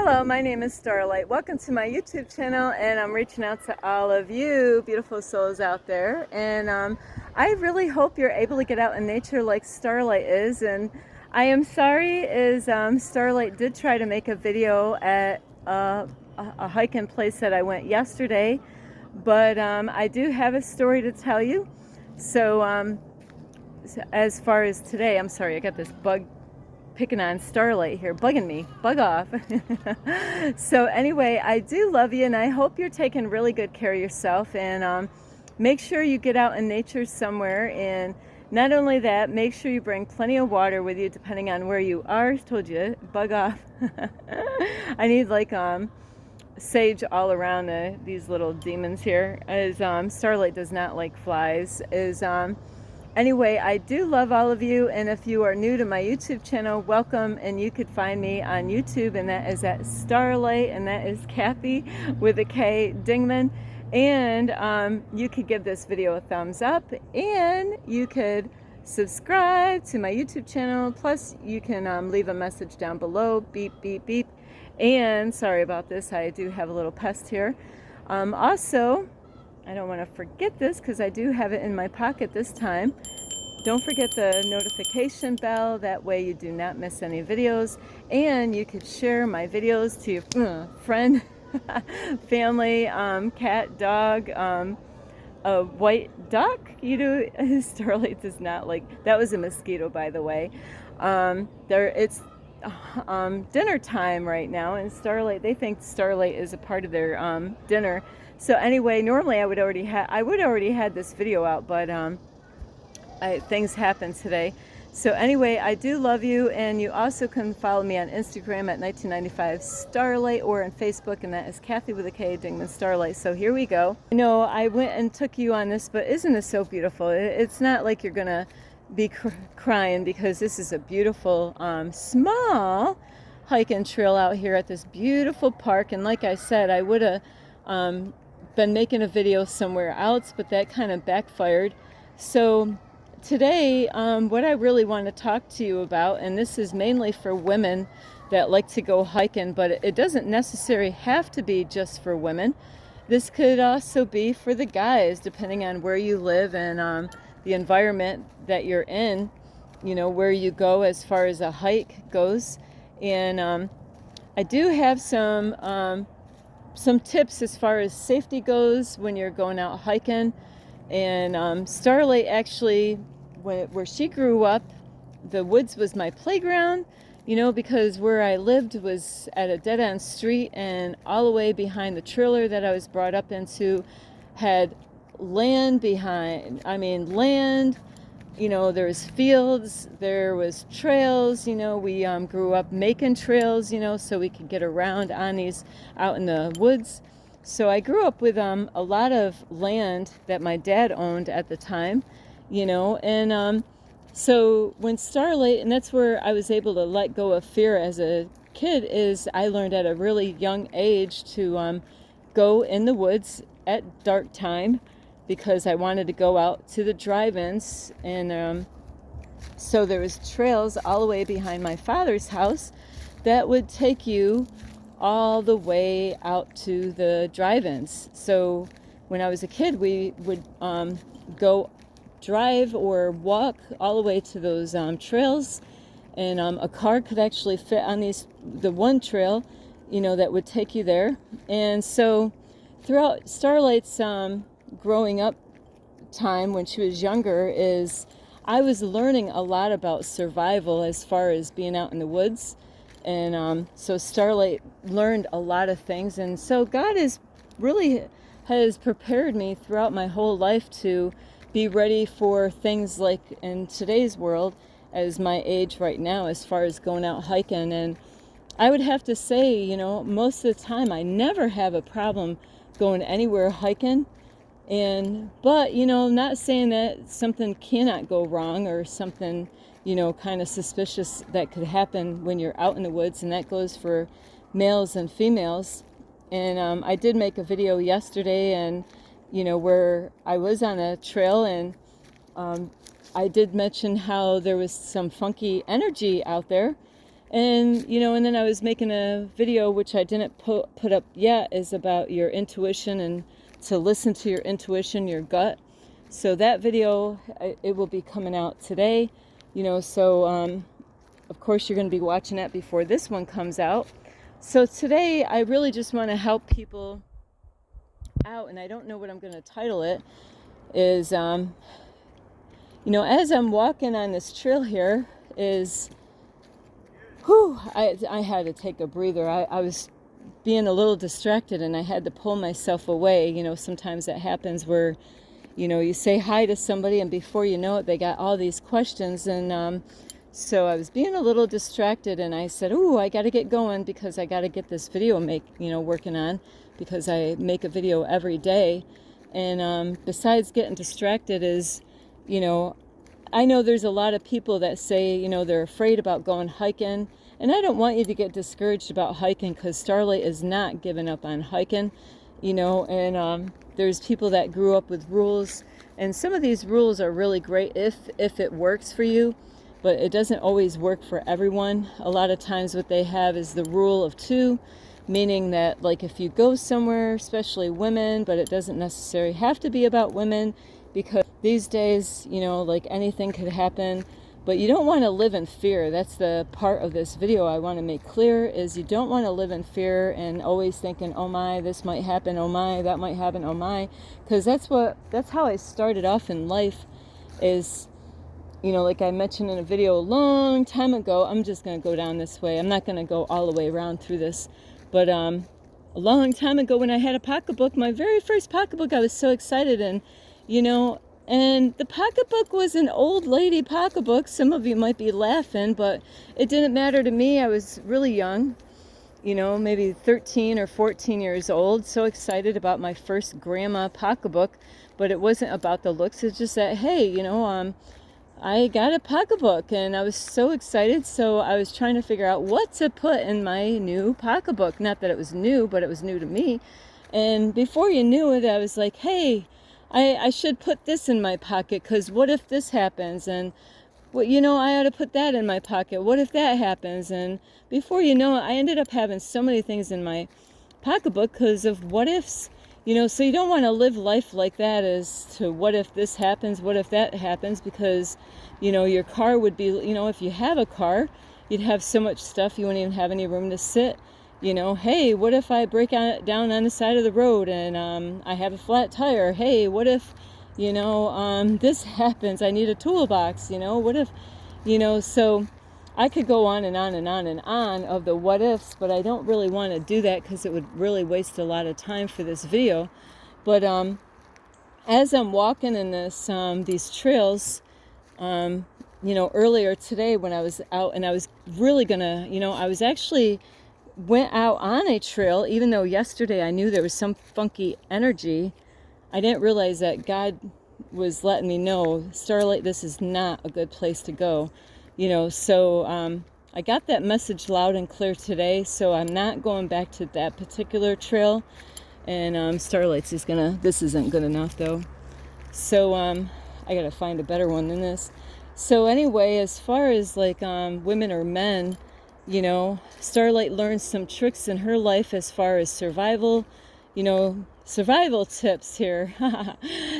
Hello, my name is Starlight. Welcome to my YouTube channel, and I'm reaching out to all of you beautiful souls out there. And I really hope you're able to get out in nature like Starlight is. And I am sorry is Starlight did try to make a video at a hiking place that I went yesterday, but I do have a story to tell you. So as far as today, I'm sorry, I got this bug picking on Starlight here, bugging me, bug off. So anyway, I do love you, and I hope you're taking really good care of yourself, and make sure you get out in nature somewhere. And not only that, make sure you bring plenty of water with you depending on where you are. I told you, bug off. I need like sage all around these little demons here, as Starlight does not like flies. Anyway, I do love all of you, and if you are new to my YouTube channel, welcome, and you could find me on YouTube, and that is at Starlight, and that is Kathy with a K Dingman. And you could give this video a thumbs up, and you could subscribe to my YouTube channel. Plus, you can leave a message down below, beep, beep, beep. And sorry about this, I do have a little pest here. Also, I don't want to forget this because I do have it in my pocket this time. Don't forget the notification bell, that way you do not miss any videos. And you could share my videos to your friend, family, cat, dog, a white duck. You do, Starlight does not like, that was a mosquito, by the way. It's dinner time right now, and Starlight, they think Starlight is a part of their dinner. So anyway, normally I would already had this video out, but things happened today. So anyway, I do love you, and you also can follow me on Instagram at 1995 Starlight, or on Facebook, and that is Kathy with a K Dingman Starlight. So here we go. I know I went and took you on this, but isn't this so beautiful? It's not like you're gonna be crying, because this is a beautiful small hiking trail out here at this beautiful park. And like I said, I would have been making a video somewhere else, but that kind of backfired. So today, what I really want to talk to you about, and this is mainly for women that like to go hiking, but it doesn't necessarily have to be just for women. This could also be for the guys, depending on where you live and the environment that you're in, you know, where you go as far as a hike goes. And I do have some tips as far as safety goes when you're going out hiking. And Starlight actually, where she grew up, the woods was my playground, you know, because where I lived was at a dead-end street, and all the way behind the trailer that I was brought up into had land behind. I mean, land, you know, there was fields, there was trails, you know, we grew up making trails, you know, so we could get around on these out in the woods. So I grew up with a lot of land that my dad owned at the time, you know. And so when Starlight, and that's where I was able to let go of fear as a kid, is I learned at a really young age to go in the woods at dark time, because I wanted to go out to the drive-ins. And so there was trails all the way behind my father's house that would take you all the way out to the drive-ins. So when I was a kid, we would go drive or walk all the way to those trails, and a car could actually fit on the one trail, you know, that would take you there. And so throughout Starlight's growing up time, when she was younger, is I was learning a lot about survival as far as being out in the woods. And so Starlight learned a lot of things. And so God has prepared me throughout my whole life to be ready for things like in today's world, as my age right now, as far as going out hiking. And I would have to say, you know, most of the time I never have a problem going anywhere hiking. But, you know, not saying that something cannot go wrong, or something, you know, kind of suspicious that could happen when you're out in the woods, and that goes for males and females. And I did make a video yesterday, and, you know, where I was on a trail, and I did mention how there was some funky energy out there. And, and then I was making a video, which I didn't put up yet, is about your intuition and to listen to your intuition, your gut. So that video, it will be coming out today, so of course you're going to be watching that before this one comes out. So today I really just want to help people out, and I don't know what I'm going to title it, is, as I'm walking on this trail here, I had to take a breather. I was being a little distracted and I had to pull myself away. Sometimes that happens where, you say hi to somebody and before you know it, they got all these questions. And so I was being a little distracted and I said, I got to get going because I got to get this video working on, because I make a video every day. And besides getting distracted is, I know there's a lot of people that say, they're afraid about going hiking. And I don't want you to get discouraged about hiking, because Starlight is not giving up on hiking, and there's people that grew up with rules. And some of these rules are really great if it works for you, but it doesn't always work for everyone. A lot of times what they have is the rule of two, meaning that like if you go somewhere, especially women, but it doesn't necessarily have to be about women, because these days, like anything could happen, but you don't want to live in fear. That's the part of this video I want to make clear, is you don't want to live in fear and always thinking, oh my, this might happen, oh my, that might happen, oh my, because that's how I started off in life, is, like I mentioned in a video a long time ago. I'm just going to go down this way. I'm not going to go all the way around through this, but a long time ago when I had a pocketbook, my very first pocketbook, I was so excited, and and the pocketbook was an old lady pocketbook. Some of you might be laughing, but it didn't matter to me. I was really young, maybe 13 or 14 years old, so excited about my first grandma pocketbook. But it wasn't about the looks. It's just that, hey, I got a pocketbook and I was so excited. So I was trying to figure out what to put in my new pocketbook. Not that it was new, but it was new to me. And before you knew it, I was like, hey, I should put this in my pocket, because what if this happens? And I ought to put that in my pocket. What if that happens? And before you know it, I ended up having so many things in my pocketbook because of what ifs. So you don't want to live life like that, as to what if this happens, what if that happens, because, your car would be, if you have a car, you'd have so much stuff you wouldn't even have any room to sit. Hey, what if I break down on the side of the road and I have a flat tire? Hey, what if, this happens? I need a toolbox, what if, so I could go on and on and on and on of the what ifs, but I don't really want to do that because it would really waste a lot of time for this video. But as I'm walking in these trails, earlier today when I was out and I was really gonna, I was actually went out on a trail, even though yesterday I knew there was some funky energy. I didn't realize that God was letting me know, Starlight, this is not a good place to go. So I got that message loud and clear today, so I'm not going back to that particular trail. And Starlight's this isn't good enough though. So I gotta find a better one than this. So anyway, as far as like women or men, Starlight learned some tricks in her life as far as survival, survival tips here.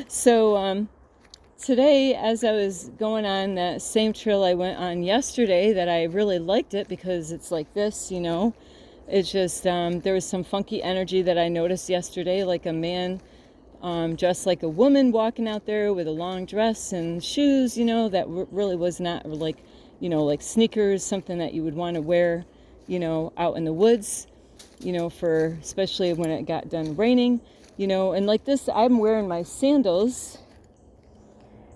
So today, as I was going on that same trail I went on yesterday, that I really liked it because it's like this, it's just, there was some funky energy that I noticed yesterday, like a man dressed like a woman walking out there with a long dress and shoes, that really was not like, like sneakers, something that you would want to wear, out in the woods, for especially when it got done raining, and like this, I'm wearing my sandals,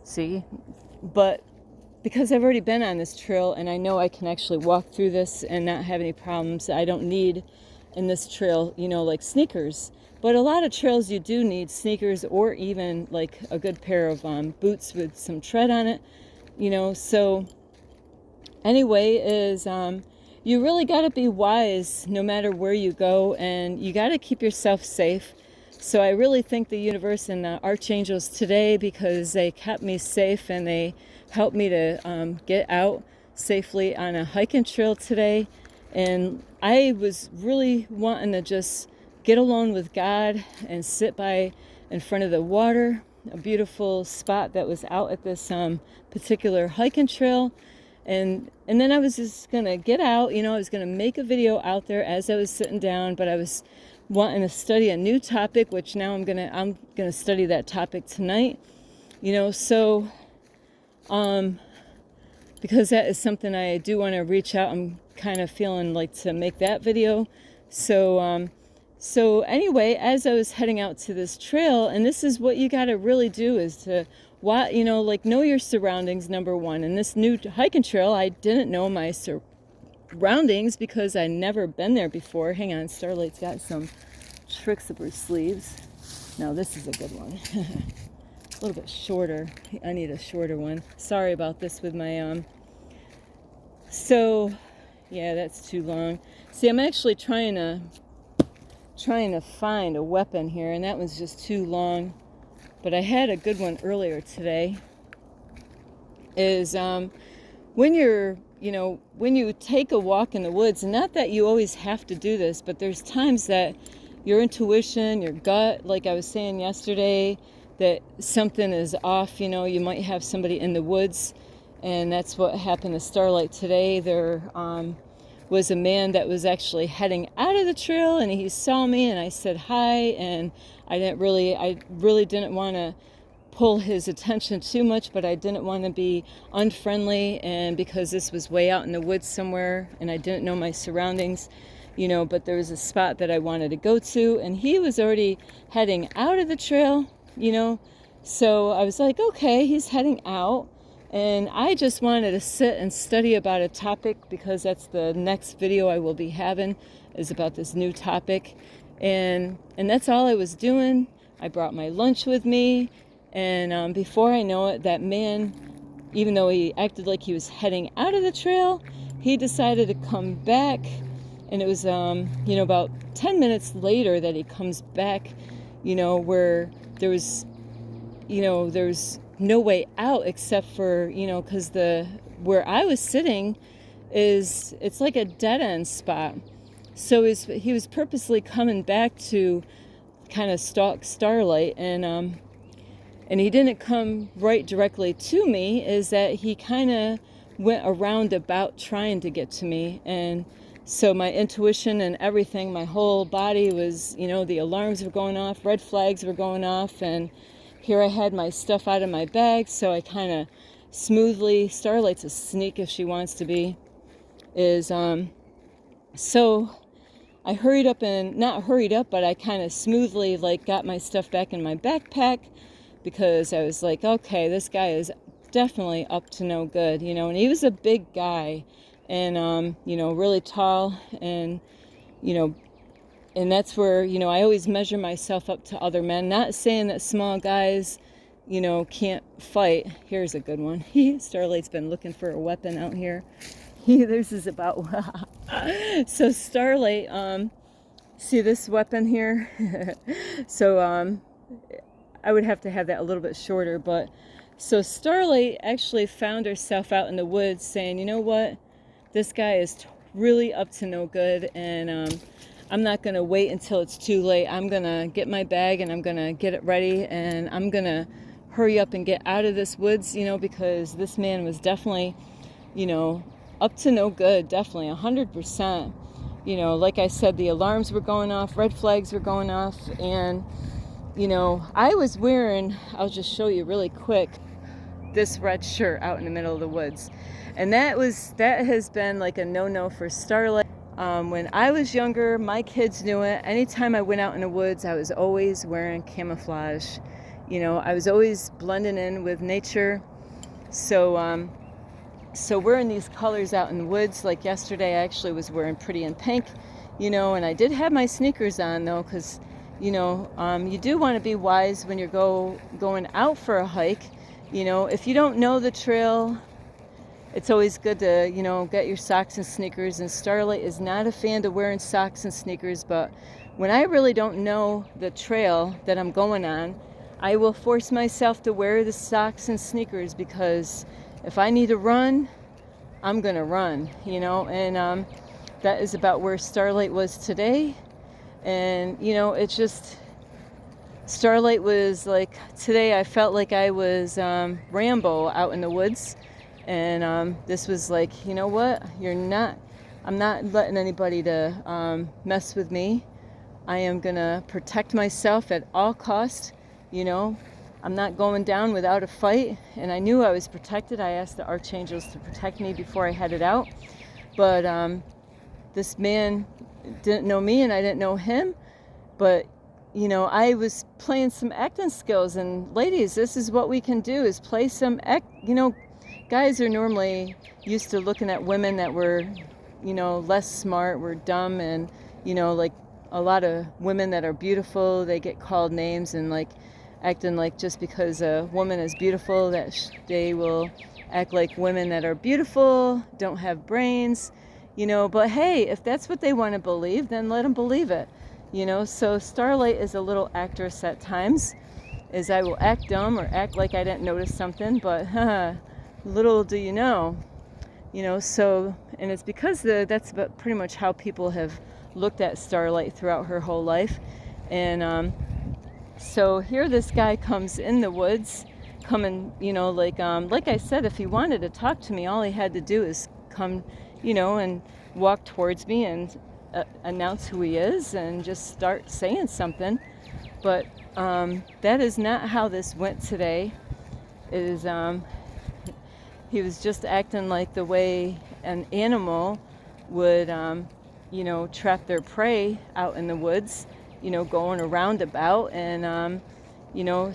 see, but because I've already been on this trail and I know I can actually walk through this and not have any problems, I don't need in this trail, like sneakers. But a lot of trails you do need sneakers, or even like a good pair of boots with some tread on it, so anyway, is you really got to be wise no matter where you go, and you got to keep yourself safe. So I really thank the universe and the archangels today, because they kept me safe and they helped me to get out safely on a hiking trail today. And I was really wanting to just get alone with God and sit by in front of the water, a beautiful spot that was out at this particular hiking trail. And then I was just gonna get out, I was gonna make a video out there as I was sitting down, but I was wanting to study a new topic, which now I'm gonna study that topic tonight. So because that is something I do want to reach out. I'm kind of feeling like to make that video. So anyway, as I was heading out to this trail, and this is what you got to really do is to know your surroundings, number one. And this new hiking trail, I didn't know my surroundings because I'd never been there before. Hang on, Starlight's got some tricks up her sleeves. Now this is a good one. A little bit shorter. I need a shorter one. Sorry about this with my so yeah, that's too long. See, I'm actually trying to find a weapon here, and that one's just too long. But I had a good one earlier today. Is when you take a walk in the woods, and not that you always have to do this, but there's times that your intuition, your gut, like I was saying yesterday, that something is off. You might have somebody in the woods, and that's what happened to Starlight today. There was a man that was actually heading out of the trail, and he saw me, and I said hi, and I really didn't want to pull his attention too much, but I didn't want to be unfriendly, and because this was way out in the woods somewhere, and I didn't know my surroundings, but there was a spot that I wanted to go to, and he was already heading out of the trail. So I was like, okay, he's heading out, and I just wanted to sit and study about a topic, because that's the next video I will be having, is about this new topic, and that's all I was doing. I brought my lunch with me, and before I know it, that man, even though he acted like he was heading out of the trail, he decided to come back, and it was about 10 minutes later that he comes back, where there's no way out except for, because where I was sitting it's like a dead end spot. So he was purposely coming back to kind of stalk Starlight, and he didn't come right directly to me. Is that he kind of went around about trying to get to me, and so my intuition and everything, my whole body was, the alarms were going off, red flags were going off, and here I had my stuff out of my bag, so I kind of smoothly, Starlight's a sneak if she wants to be, so I hurried up, and not hurried up, but I kind of smoothly got my stuff back in my backpack, because I was like, okay, this guy is definitely up to no good, and he was a big guy, and really tall, and and that's where I always measure myself up to other men. Not saying that small guys can't fight. Here's a good one. Starlight's been looking for a weapon out here. This is about so Starlight, see this weapon here? So I would have to have that a little bit shorter, but so Starlight actually found herself out in the woods saying, you know what, this guy is really up to no good, and I'm not going to wait until it's too late. I'm going to get my bag, and I'm going to get it ready, and I'm going to hurry up and get out of this woods, because this man was definitely, up to no good, definitely 100%. Like I said, the alarms were going off, red flags were going off, and I was wearing, I'll just show you really quick, this red shirt out in the middle of the woods. And that has been like a no-no for Starlight. When I was younger, my kids knew it. Anytime I went out in the woods, I was always wearing camouflage. I was always blending in with nature. So wearing these colors out in the woods, like yesterday, I actually was wearing pretty in pink, and I did have my sneakers on though, because, you do want to be wise when you're going out for a hike. If you don't know the trail, it's always good to, get your socks and sneakers. And Starlight is not a fan of wearing socks and sneakers, but when I really don't know the trail that I'm going on, I will force myself to wear the socks and sneakers, because if I need to run, I'm gonna run, you know. And that is about where Starlight was today. And you know, it's just, Starlight was like, today I felt like I was Rambo out in the woods. And this was like, you know what, I'm not letting anybody to mess with me. I am gonna protect myself at all costs, you know. I'm not going down without a fight. And I knew I was protected. I asked the archangels to protect me before I headed out. But this man didn't know me and I didn't know him. But, you know, I was playing some acting skills. And ladies, this is what we can do, is play some you know, guys are normally used to looking at women that were, you know, less smart, were dumb, and, you know, like a lot of women that are beautiful, they get called names and like acting like just because a woman is beautiful that they will act like women that are beautiful don't have brains, you know. But hey, if that's what they want to believe, then let them believe it, you know. So Starlight is a little actress at times, is I will act dumb or act like I didn't notice something, but little do you know. You know, so, and it's because that's pretty much how people have looked at Starlight throughout her whole life. And so here this guy comes in the woods, coming, you know, like I said, if he wanted to talk to me, all he had to do is come, you know, and walk towards me and announce who he is and just start saying something. But that is not how this went today. It is he was just acting like the way an animal would, you know, trap their prey out in the woods, you know, going around about and, you know,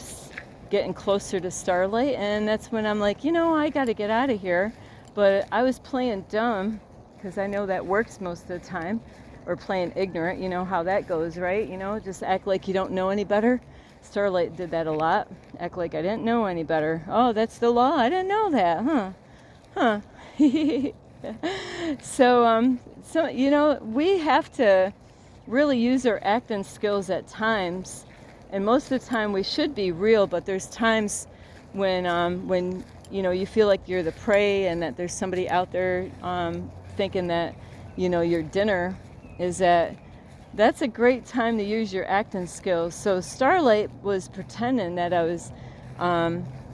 getting closer to Starlight. And that's when I'm like, you know, I got to get out of here. But I was playing dumb, because I know that works most of the time, or playing ignorant, you know how that goes, right? You know, just act like you don't know any better. Starlight did that a lot. Act like I didn't know any better. Oh, that's the law. I didn't know that, huh? So you know, we have to really use our acting skills at times, and most of the time we should be real. But there's times when you know, you feel like you're the prey, and that there's somebody out there thinking that, you know, your dinner is at. That's a great time to use your acting skills. So Starlight was pretending that I was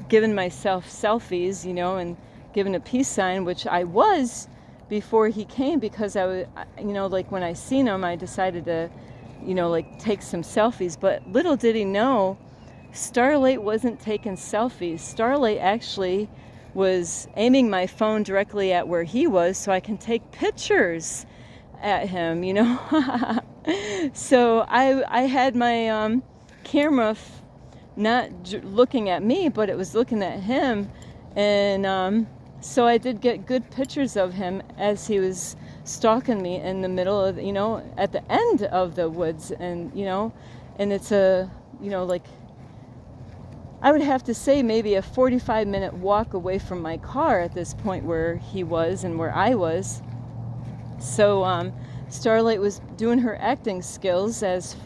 giving myself selfies, you know, and giving a peace sign, which I was before he came, because I was, you know, like when I seen him, I decided to, you know, like take some selfies. But little did he know, Starlight wasn't taking selfies. Starlight actually was aiming my phone directly at where he was so I can take pictures at him, you know. So I had my camera not looking at me, but it was looking at him. And so I did get good pictures of him as he was stalking me in the middle of, you know, at the end of the woods. And, you know, and it's a, you know, like, I would have to say maybe a 45-minute walk away from my car at this point where he was and where I was. So Starlight was doing her acting skills as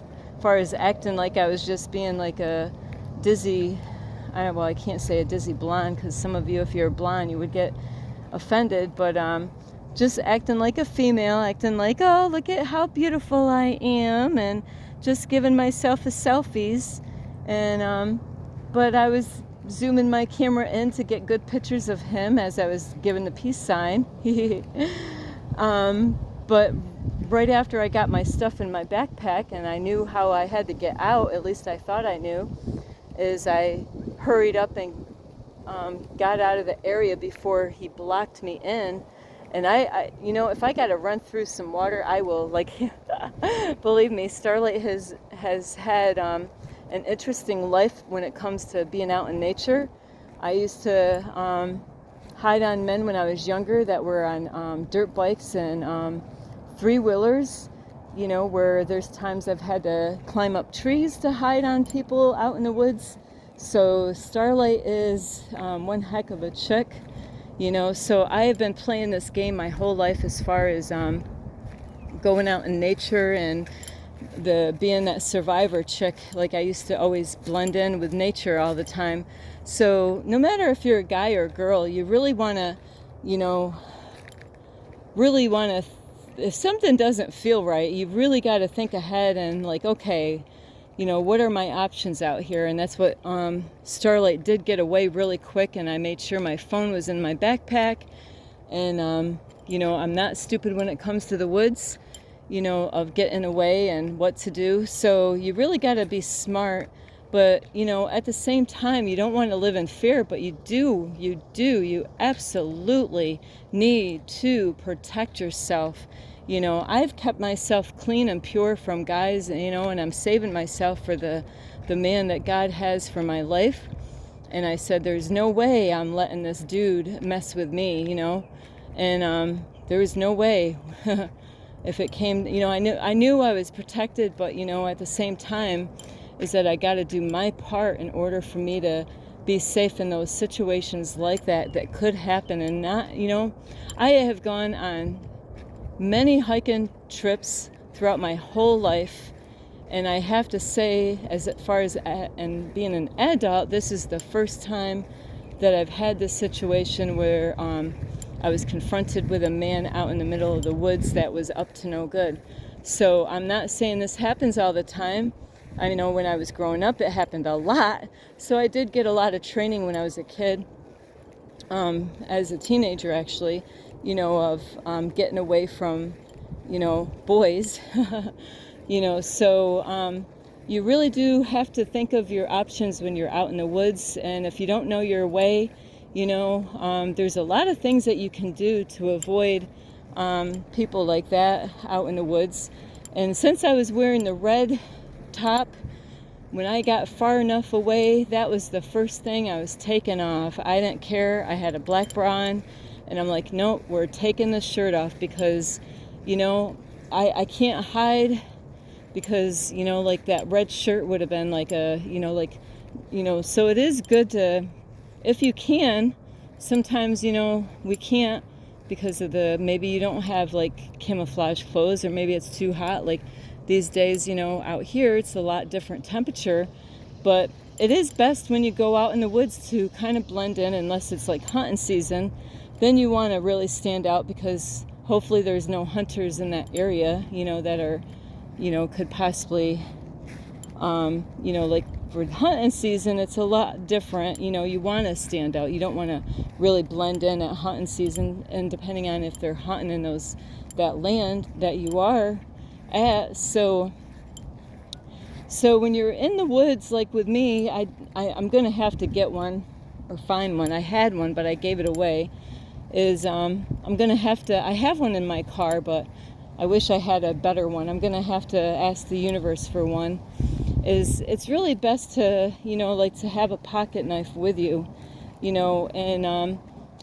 far as acting like I was just being like a dizzy, I can't say a dizzy blonde, because some of you, if you're blonde, you would get offended, but just acting like a female, acting like, oh, look at how beautiful I am, and just giving myself a selfies. And but I was zooming my camera in to get good pictures of him as I was giving the peace sign. But right after I got my stuff in my backpack and I knew how I had to get out, at least I thought I knew, is I hurried up and got out of the area before he blocked me in. And I you know, if I got to run through some water, I will. Like, believe me, Starlight has had an interesting life when it comes to being out in nature. I used to hide on men when I was younger that were on dirt bikes and three-wheelers, you know, where there's times I've had to climb up trees to hide on people out in the woods. So Starlight is one heck of a chick, you know. So I have been playing this game my whole life as far as going out in nature and being that survivor chick. Like, I used to always blend in with nature all the time. So no matter if you're a guy or a girl, you really want to, you know, really want to, if something doesn't feel right, you really got to think ahead and like, okay, what are my options out here? And that's what Starlight did get away really quick, and I made sure my phone was in my backpack. And I'm not stupid when it comes to the woods, of getting away and what to do. So you really got to be smart. But, at the same time, you don't want to live in fear, but you absolutely need to protect yourself. I've kept myself clean and pure from guys, and I'm saving myself for the man that God has for my life. And I said, there's no way I'm letting this dude mess with me, and there was no way. If it came, I knew I was protected, but, at the same time, is that I got to do my part in order for me to be safe in those situations like that could happen. And not, I have gone on many hiking trips throughout my whole life, and I have to say, as far as and being an adult, this is the first time that I've had this situation where I was confronted with a man out in the middle of the woods that was up to no good. So I'm not saying this happens all the time. I know when I was growing up it happened a lot, so I did get a lot of training when I was a kid, as a teenager actually, of getting away from, boys, so you really do have to think of your options when you're out in the woods. And if you don't know your way, there's a lot of things that you can do to avoid people like that out in the woods. And since I was wearing the red top, when I got far enough away, that was the first thing I was taking off. I didn't care. I had a black bra on, and I'm like, nope, we're taking the shirt off because, I can't hide, because, like that red shirt would have been like so it is good to, if you can, sometimes, we can't because of maybe you don't have like camouflage clothes, or maybe it's too hot. Like these days, out here, it's a lot different temperature, but it is best when you go out in the woods to kind of blend in, unless it's like hunting season. Then you want to really stand out, because hopefully there's no hunters in that area, that are, could possibly, like for hunting season, it's a lot different. You want to stand out. You don't want to really blend in at hunting season, and depending on if they're hunting in that land that you are at. So when you're in the woods, like with me, I'm gonna have to get one or find one. I had one, but I gave it away. I'm gonna have to. I have one in my car, but I wish I had a better one. I'm gonna have to ask the universe for one. It's really best to, like to have a pocket knife with you, and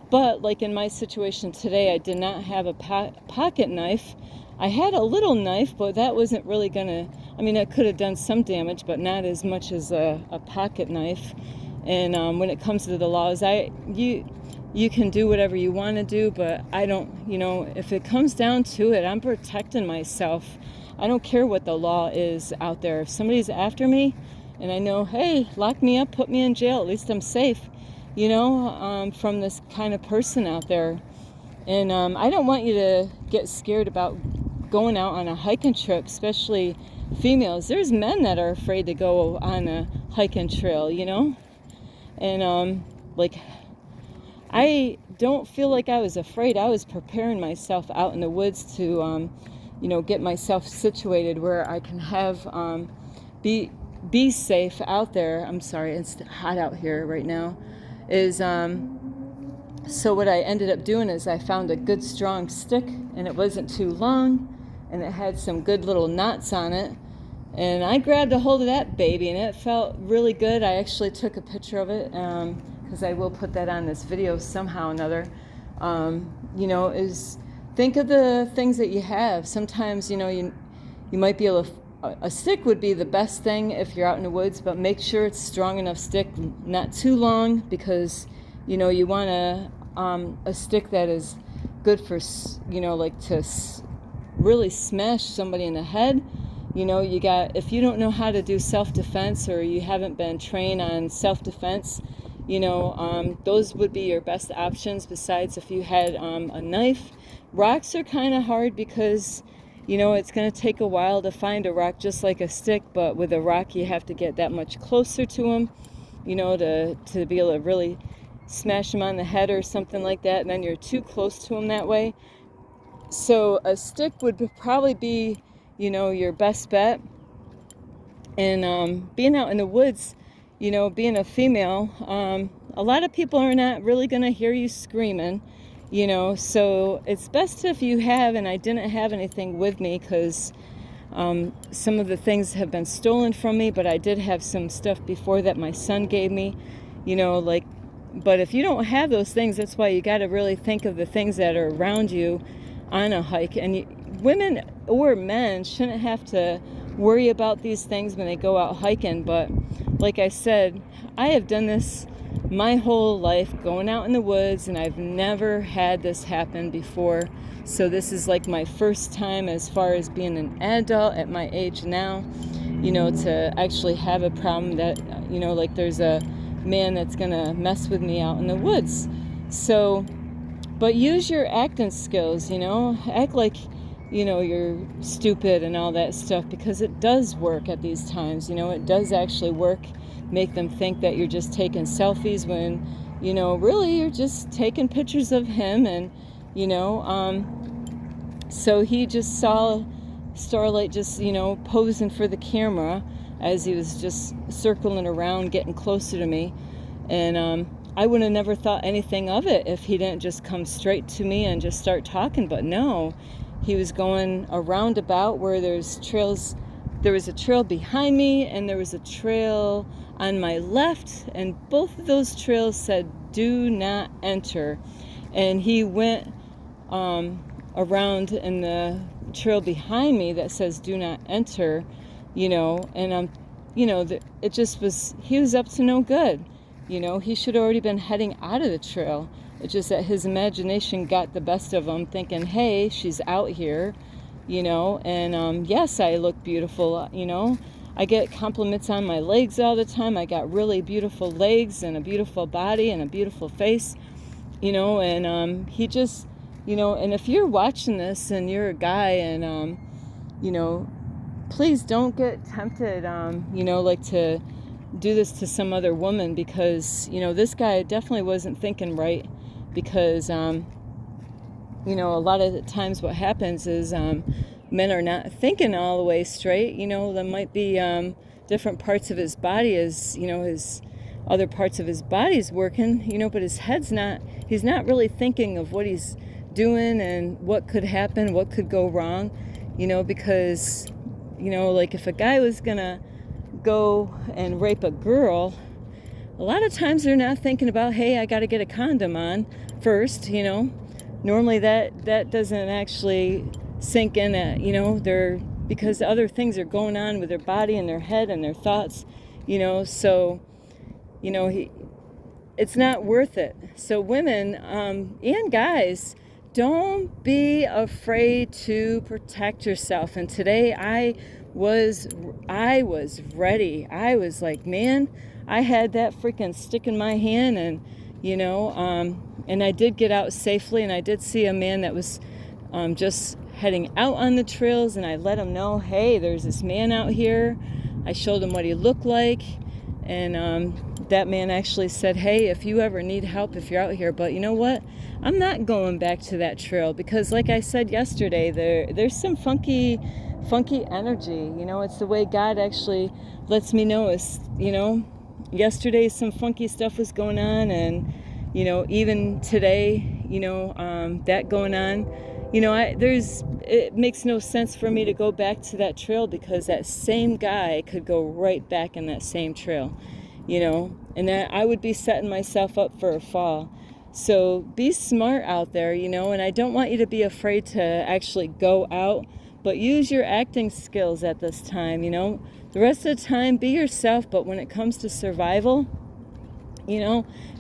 but like in my situation today, I did not have a pocket knife. I had a little knife, but that wasn't really gonna, it could have done some damage, but not as much as a pocket knife. And when it comes to the laws, you can do whatever you want to do, but I don't, if it comes down to it, I'm protecting myself. I don't care what the law is out there. If somebody's after me and I know, hey, lock me up, put me in jail, at least I'm safe, from this kind of person out there. And I don't want you to get scared about going out on a hiking trip, especially females. There's men that are afraid to go on a hiking trail, and like, I don't feel like I was afraid. I was preparing myself out in the woods to get myself situated where I can have be safe out there. I'm sorry, it's hot out here right now. So what I ended up doing is I found a good strong stick, and it wasn't too long, and it had some good little knots on it, and I grabbed a hold of that baby, and it felt really good. I actually took a picture of it, because I will put that on this video somehow or another. Is think of the things that you have. Sometimes you might be able to, a stick would be the best thing if you're out in the woods, but make sure it's strong enough stick, not too long, because you want a stick that is good for, like to really smash somebody in the head. If you don't know how to do self-defense, or you haven't been trained on self-defense, those would be your best options. Besides, if you had a knife. Rocks are kind of hard because it's going to take a while to find a rock, just like a stick, but with a rock you have to get that much closer to them, to be able to really smash them on the head or something like that, and then you're too close to them that way. So a stick would probably be, your best bet. And being out in the woods, being a female, a lot of people are not really going to hear you screaming, so it's best if you have, and I didn't have anything with me because some of the things have been stolen from me, but I did have some stuff before that my son gave me, but if you don't have those things, that's why you got to really think of the things that are around you on a hike. And women or men shouldn't have to worry about these things when they go out hiking, but like I said, I have done this my whole life, going out in the woods, and I've never had this happen before. So this is like my first time as far as being an adult at my age now, to actually have a problem that, like there's a man that's gonna mess with me out in the woods. So, but use your acting skills, act like, you're stupid and all that stuff, because it does work at these times, it does actually work. Make them think that you're just taking selfies when, really you're just taking pictures of him. And, so he just saw Starlight just, posing for the camera as he was just circling around, getting closer to me. And I would have never thought anything of it if he didn't just come straight to me and just start talking. But no, he was going a roundabout where there's trails. There was a trail behind me and there was a trail on my left, and both of those trails said do not enter. And he went around in the trail behind me that says do not enter, and it just was, he was up to no good. He should have already been heading out of the trail. It's just that his imagination got the best of him, thinking, hey, she's out here, and yes, I look beautiful, I get compliments on my legs all the time. I got really beautiful legs and a beautiful body and a beautiful face, and he just, and if you're watching this and you're a guy and, please don't get tempted, to do this to some other woman, because, this guy definitely wasn't thinking right, because, a lot of the times what happens is, men are not thinking all the way straight. There might be different parts of his body as, his other parts of his body's working, but his head's not, he's not really thinking of what he's doing and what could happen, what could go wrong, because, like if a guy was gonna go and rape a girl, a lot of times they're not thinking about, hey, I got to get a condom on first, Normally that doesn't actually sink in at, they're, because other things are going on with their body and their head and their thoughts, so, it's not worth it. So women and guys, don't be afraid to protect yourself. And today I was ready. I was like, man, I had that freaking stick in my hand, and and I did get out safely, and I did see a man that was just heading out on the trails, and I let him know, hey, there's this man out here. I showed him what he looked like, and that man actually said, hey, if you ever need help, if you're out here, but you know what? I'm not going back to that trail, because like I said yesterday, there's some funky energy, it's the way God actually lets me know. It's, yesterday some funky stuff was going on, and even today, that going on, it makes no sense for me to go back to that trail, because that same guy could go right back in that same trail, and that I would be setting myself up for a fall. So be smart out there, and I don't want you to be afraid to actually go out, but use your acting skills at this time, The rest of the time, be yourself, but when it comes to survival,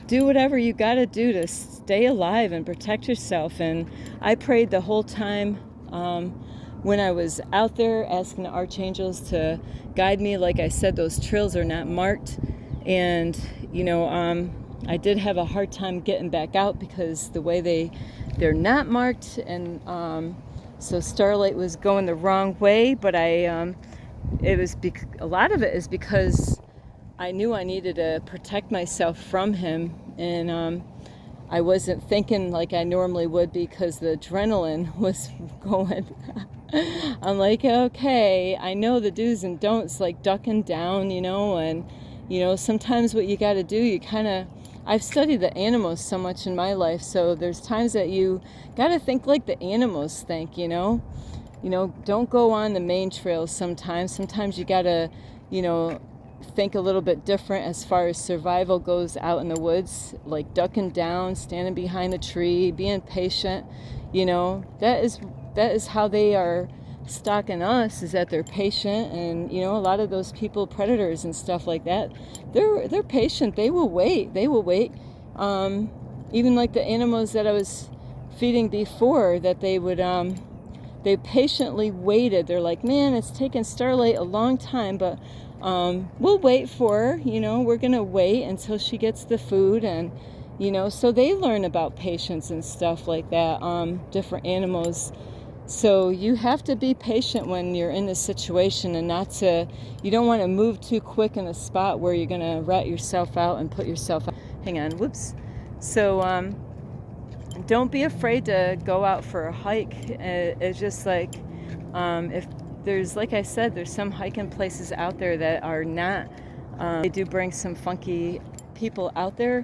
do whatever you got to do to stay alive and protect yourself. And I prayed the whole time when I was out there, asking the archangels to guide me. Like I said, those trails are not marked. And, I did have a hard time getting back out because the way they're not marked, and so Starlight was going the wrong way. But it was a lot of it is because I knew I needed to protect myself from him, and I wasn't thinking like I normally would because the adrenaline was going. I'm like, okay, I know the do's and don'ts, like ducking down, and sometimes what you got to do, I've studied the animals so much in my life, so there's times that you got to think like the animals think, don't go on the main trails sometimes. Sometimes you got to, think a little bit different as far as survival goes out in the woods, like ducking down, standing behind a tree, being patient. That is how they are stalking us, is that they're patient. And a lot of those people, predators and stuff like that, they're patient. They will wait. Even like the animals that I was feeding before, that they patiently waited. They're like, man, it's taken Starlight a long time, but we'll wait for her. We're gonna wait until she gets the food, and so they learn about patience and stuff like that. Different animals. So you have to be patient when you're in this situation, and you don't want to move too quick in a spot where you're gonna rat yourself out and put yourself out. Hang on, whoops. So don't be afraid to go out for a hike. It's just like, if there's, like I said, there's some hiking places out there that are not, they do bring some funky people out there,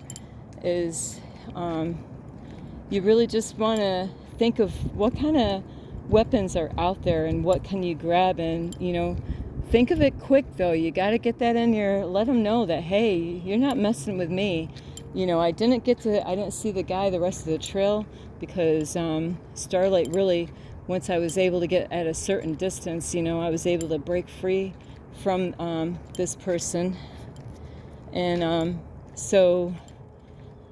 is you really just want to think of what kind of weapons are out there and what can you grab, and think of it quick though. You got to get that let them know that, hey, you're not messing with me. I didn't see the guy the rest of the trail because Starlight really, once I was able to get at a certain distance, I was able to break free from this person. And so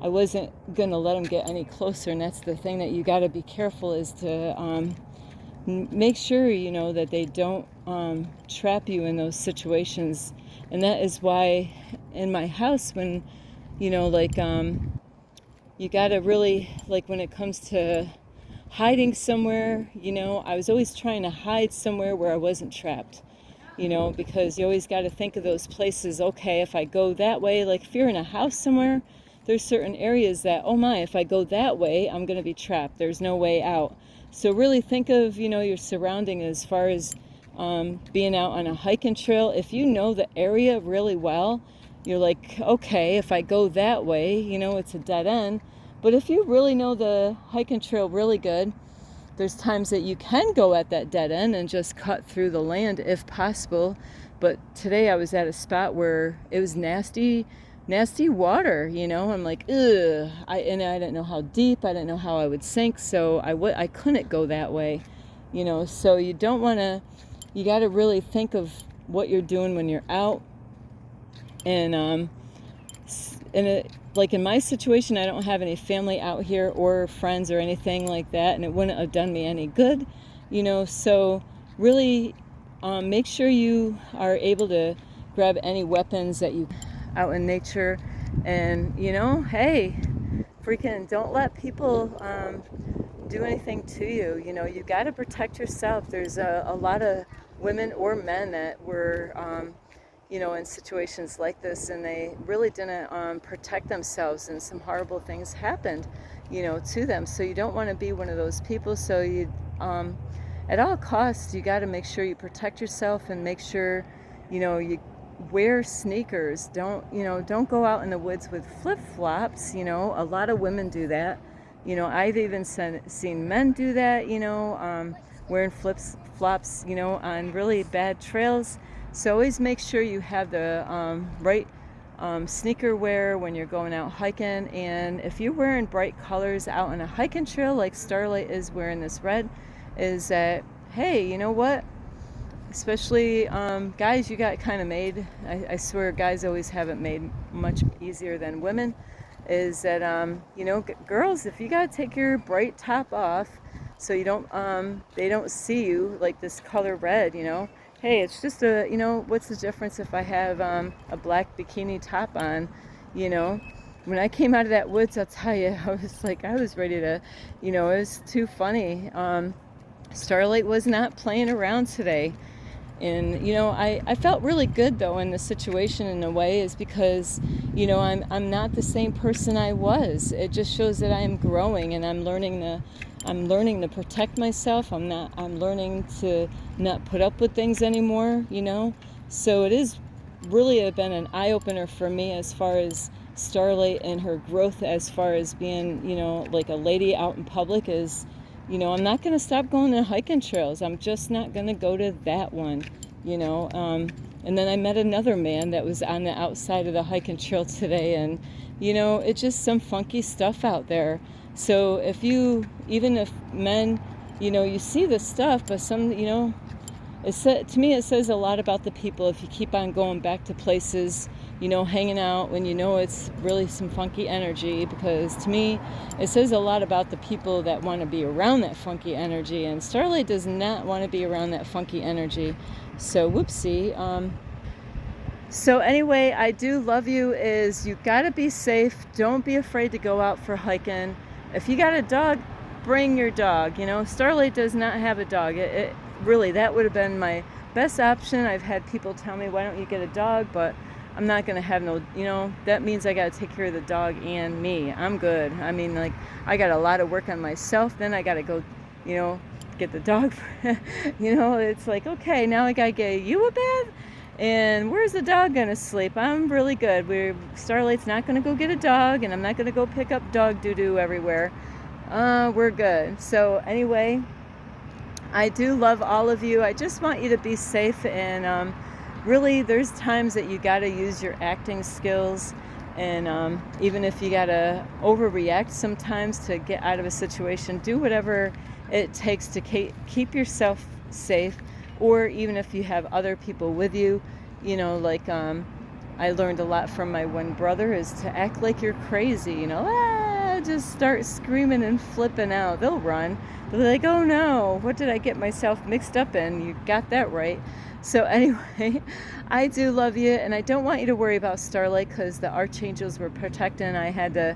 I wasn't going to let him get any closer. And that's the thing that you got to be careful, is to make sure, that they don't trap you in those situations. And that is why in my house, when you got to really, like, when it comes to hiding somewhere, I was always trying to hide somewhere where I wasn't trapped, because you always got to think of those places. Okay, if I go that way, like if you're in a house somewhere, there's certain areas that, oh my, if I go that way, I'm going to be trapped. There's no way out. So really think of, your surrounding as far as being out on a hiking trail. If you know the area really well, you're like, okay, if I go that way, it's a dead end. But if you really know the hiking trail really good, there's times that you can go at that dead end and just cut through the land if possible. But today I was at a spot where it was nasty water, I'm like, ugh. I didn't know how deep, I didn't know how I would sink, so I couldn't go that way, So you don't want to, you got to really think of what you're doing when you're out. And like in my situation, I don't have any family out here or friends or anything like that, and it wouldn't have done me any good, so really make sure you are able to grab any weapons that you out in nature. And hey, freaking don't let people do anything to you. You got to protect yourself. There's a lot of women or men that were in situations like this, and they really didn't protect themselves, and some horrible things happened to them. So you don't want to be one of those people. So you at all costs, you got to make sure you protect yourself, and make sure you wear sneakers. Don't go out in the woods with flip-flops. A lot of women do that. I've even seen men do that, wearing flip-flops, on really bad trails. So always make sure you have the right sneaker wear when you're going out hiking. And if you're wearing bright colors out on a hiking trail, like Starlight is wearing this red, is that, hey, you know what? Especially guys, you got kind of made, I swear guys always have it made much easier than women, is that girls, if you got to take your bright top off so you don't they don't see you, like this color red, hey, it's just what's the difference if I have a black bikini top on, when I came out of that woods, I'll tell you, I was ready to, it was too funny. Starlight was not playing around today. And I felt really good though in the situation in a way, is because I'm not the same person I was. It just shows that I am growing, and I'm learning to protect myself. I'm learning to not put up with things anymore, So it is really been an eye-opener for me as far as Starlight and her growth, as far as being, like a lady out in public. Is I'm not going to stop going to hiking trails. I'm just not going to go to that one, And then I met another man that was on the outside of the hiking trail today, and, it's just some funky stuff out there. So even if men, you see this stuff, but some, to me it says a lot about the people if you keep on going back to places, hanging out when it's really some funky energy, because to me it says a lot about the people that want to be around that funky energy, and Starlight does not want to be around that funky energy. So whoopsie. So anyway, I do love you. Is you gotta be safe. Don't be afraid to go out for hiking. If you got a dog, bring your dog. Starlight does not have a dog. It really, that would have been my best option. I've had people tell me, why don't you get a dog? But I'm not going to have that means I got to take care of the dog and me. I'm good. I mean, like, I got a lot of work on myself. Then I got to go, get the dog. It's like, okay, now I got to get you a bath. And where's the dog going to sleep? I'm really good. Starlight's not going to go get a dog, and I'm not going to go pick up dog doo-doo everywhere. We're good. So anyway, I do love all of you. I just want you to be safe, and really, there's times that you got to use your acting skills, and even if you got to overreact sometimes to get out of a situation, do whatever it takes to keep yourself safe, or even if you have other people with you, I learned a lot from my one brother, is to act like you're crazy, just start screaming and flipping out. They'll run. They'll be like, oh no, what did I get myself mixed up in? You got that right. So anyway, I do love you, and I don't want you to worry about Starlight, because the archangels were protecting. I had to,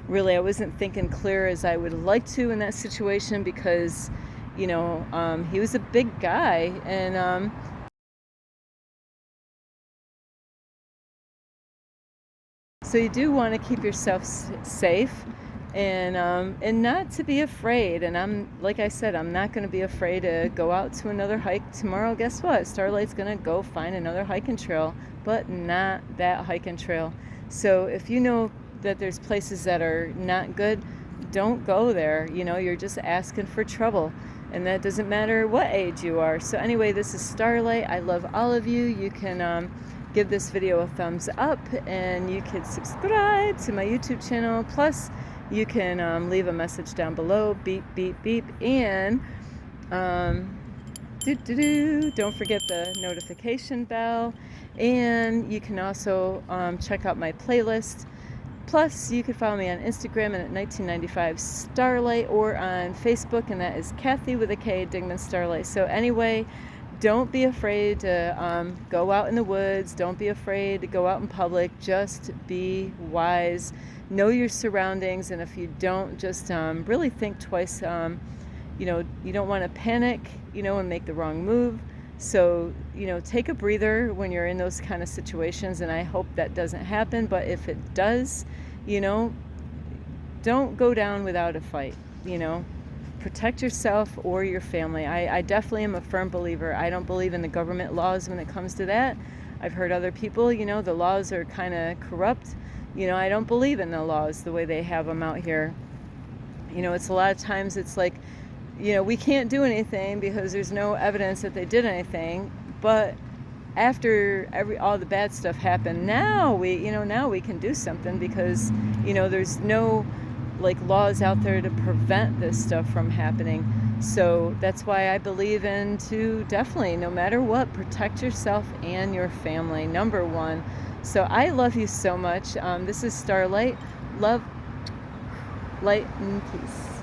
really, I wasn't thinking clear as I would like to in that situation, because, he was a big guy, and so you do want to keep yourself safe, and not to be afraid. And like I said, I'm not going to be afraid to go out to another hike tomorrow. Guess what? Starlight's going to go find another hiking trail, but not that hiking trail. So if you know that there's places that are not good, don't go there. You're just asking for trouble, and that doesn't matter what age you are. So anyway, this is Starlight. I love all of you. You can give this video a thumbs up, and you can subscribe to my YouTube channel. Plus, you can leave a message down below, beep, beep, beep, and don't forget the notification bell. And you can also check out my playlist. Plus, you can follow me on Instagram and at 1995 Starlight, or on Facebook, and that is Kathy with a K, Dingman Starlight. So anyway, don't be afraid to go out in the woods. Don't be afraid to go out in public. Just be wise. Know your surroundings. And if you don't, just really think twice. You don't want to panic, and make the wrong move. So, take a breather when you're in those kind of situations. And I hope that doesn't happen. But if it does, don't go down without a fight, Protect yourself or your family. I definitely am a firm believer. I don't believe in the government laws when it comes to that. I've heard other people, the laws are kind of corrupt. I don't believe in the laws the way they have them out here. It's a lot of times it's like, we can't do anything because there's no evidence that they did anything. But after all the bad stuff happened, now we can do something, because, there's no laws out there to prevent this stuff from happening. So that's why I believe in to definitely, no matter what, protect yourself and your family, number one. So I love you so much. This is Starlight. Love, light, and peace.